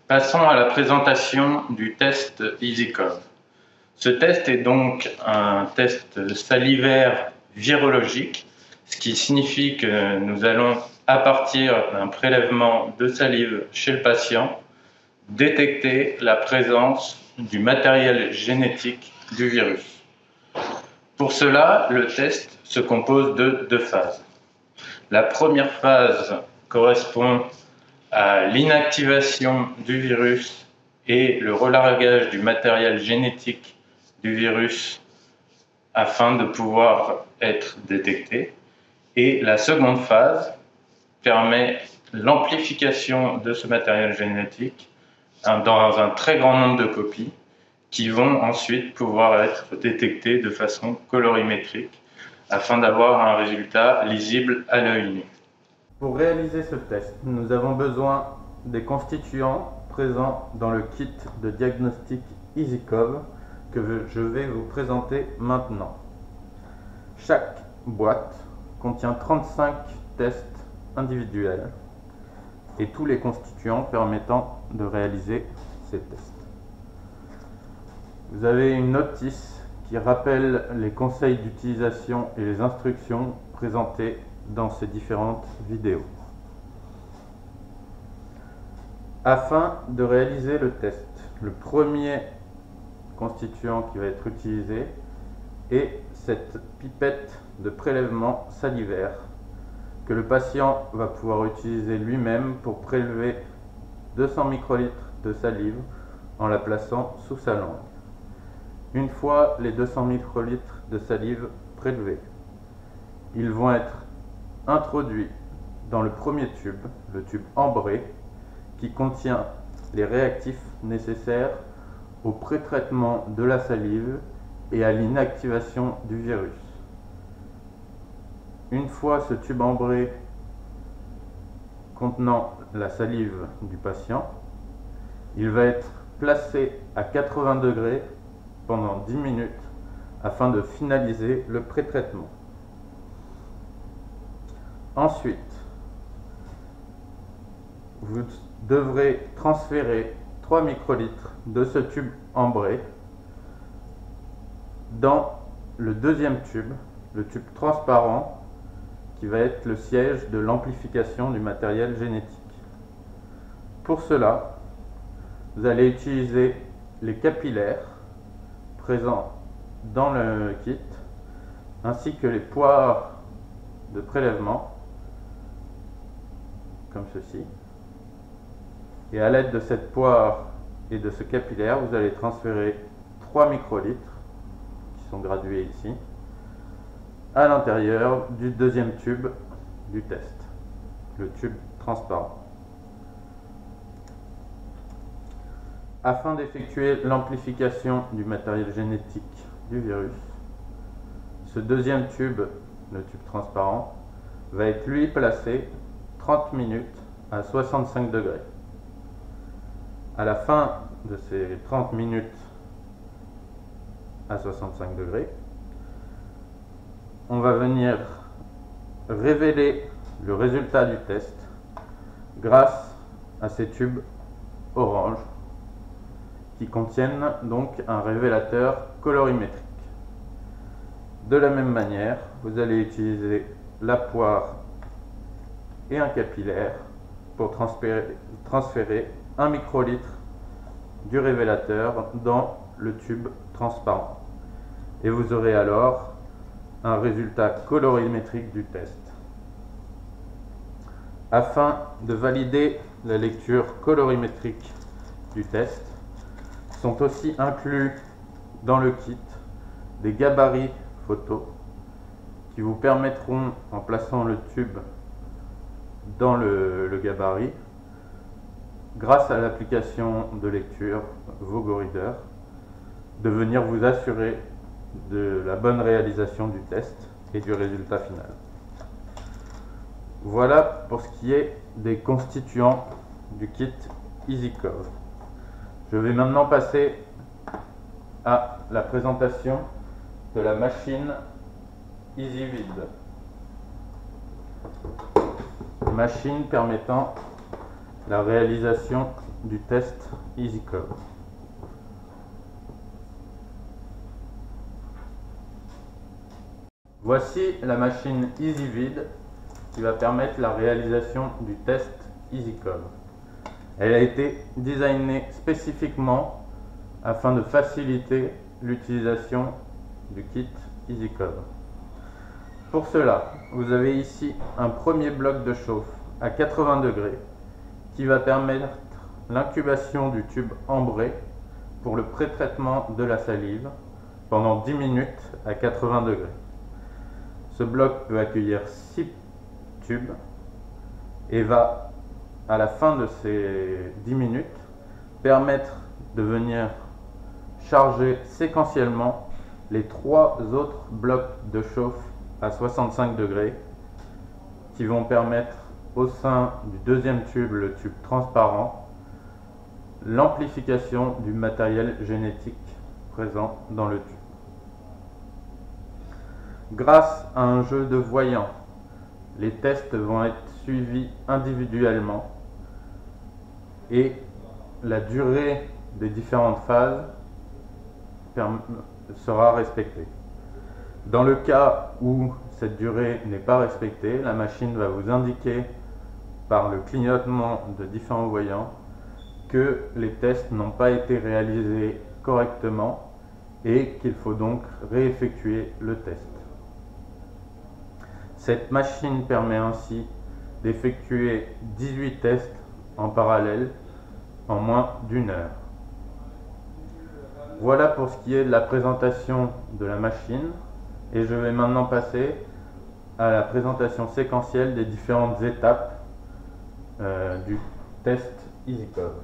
Passons à la présentation du test EasyCov. Ce test est donc un test salivaire virologique, ce qui signifie que nous allons, à partir d'un prélèvement de salive chez le patient, détecter la présence du matériel génétique du virus. Pour cela, le test se compose de deux phases. La première phase correspond à l'inactivation du virus et le relargage du matériel génétique du virus afin de pouvoir être détecté. Et la seconde phase permet l'amplification de ce matériel génétique dans un très grand nombre de copies qui vont ensuite pouvoir être détectées de façon colorimétrique afin d'avoir un résultat lisible à l'œil nu. Pour réaliser ce test, nous avons besoin des constituants présents dans le kit de diagnostic EasyCov que je vais vous présenter maintenant. Chaque boîte contient 35 tests individuels et tous les constituants permettant de réaliser ces tests. Vous avez une notice qui rappelle les conseils d'utilisation et les instructions présentées dans ces différentes vidéos. Afin de réaliser le test, le premier constituant qui va être utilisé est cette pipette de prélèvement salivaire que le patient va pouvoir utiliser lui-même pour prélever 200 microlitres de salive en la plaçant sous sa langue. Une fois les 200 microlitres de salive prélevés, ils vont être introduits dans le premier tube, le tube ambré, qui contient les réactifs nécessaires au pré-traitement de la salive et à l'inactivation du virus. Une fois ce tube ambré contenant la salive du patient, il va être placé à 80 degrés pendant 10 minutes afin de finaliser le pré-traitement. Ensuite, vous devrez transférer 3 microlitres de ce tube ambré dans le deuxième tube, le tube transparent, qui va être le siège de l'amplification du matériel génétique. Pour cela, vous allez utiliser les capillaires présents dans le kit, ainsi que les poires de prélèvement, comme ceci. Et à l'aide de cette poire et de ce capillaire, vous allez transférer 3 microlitres, qui sont gradués ici, à l'intérieur du deuxième tube du test, le tube transparent. Afin d'effectuer l'amplification du matériel génétique du virus, ce deuxième tube, le tube transparent, va être lui placé 30 minutes à 65 degrés. À la fin de ces 30 minutes à 65 degrés, on va venir révéler le résultat du test grâce à ces tubes orange qui contiennent donc un révélateur colorimétrique. De la même manière, vous allez utiliser la poire et un capillaire pour transférer 1 microlitre du révélateur dans le tube transparent. Et vous aurez alors un résultat colorimétrique du test. Afin de valider la lecture colorimétrique du test, sont aussi inclus dans le kit des gabarits photos qui vous permettront, en plaçant le tube dans le gabarit, grâce à l'application de lecture VogoReader, de venir vous assurer de la bonne réalisation du test et du résultat final. Voilà pour ce qui est des constituants du kit EasyCov. Je vais maintenant passer à la présentation de la machine EasyVid. Machine permettant la réalisation du test EasyCove. Voici la machine EasyVid qui va permettre la réalisation du test EasyCove. Elle a été designée spécifiquement afin de faciliter l'utilisation du kit EasyCove. Pour cela, vous avez ici un premier bloc de chauffe à 80 degrés qui va permettre l'incubation du tube ambré pour le pré-traitement de la salive pendant 10 minutes à 80 degrés. Ce bloc peut accueillir 6 tubes et va, à la fin de ces 10 minutes, permettre de venir charger séquentiellement les 3 autres blocs de chauffe à 65 degrés qui vont permettre au sein du deuxième tube, le tube transparent, l'amplification du matériel génétique présent dans le tube. Grâce à un jeu de voyants, les tests vont être suivis individuellement et la durée des différentes phases sera respectée. Dans le cas où cette durée n'est pas respectée, la machine va vous indiquer par le clignotement de différents voyants que les tests n'ont pas été réalisés correctement et qu'il faut donc réeffectuer le test. Cette machine permet ainsi d'effectuer 18 tests en parallèle en moins d'1 heure. Voilà pour ce qui est de la présentation de la machine et je vais maintenant passer à la présentation séquentielle des différentes étapes du test EasyCove.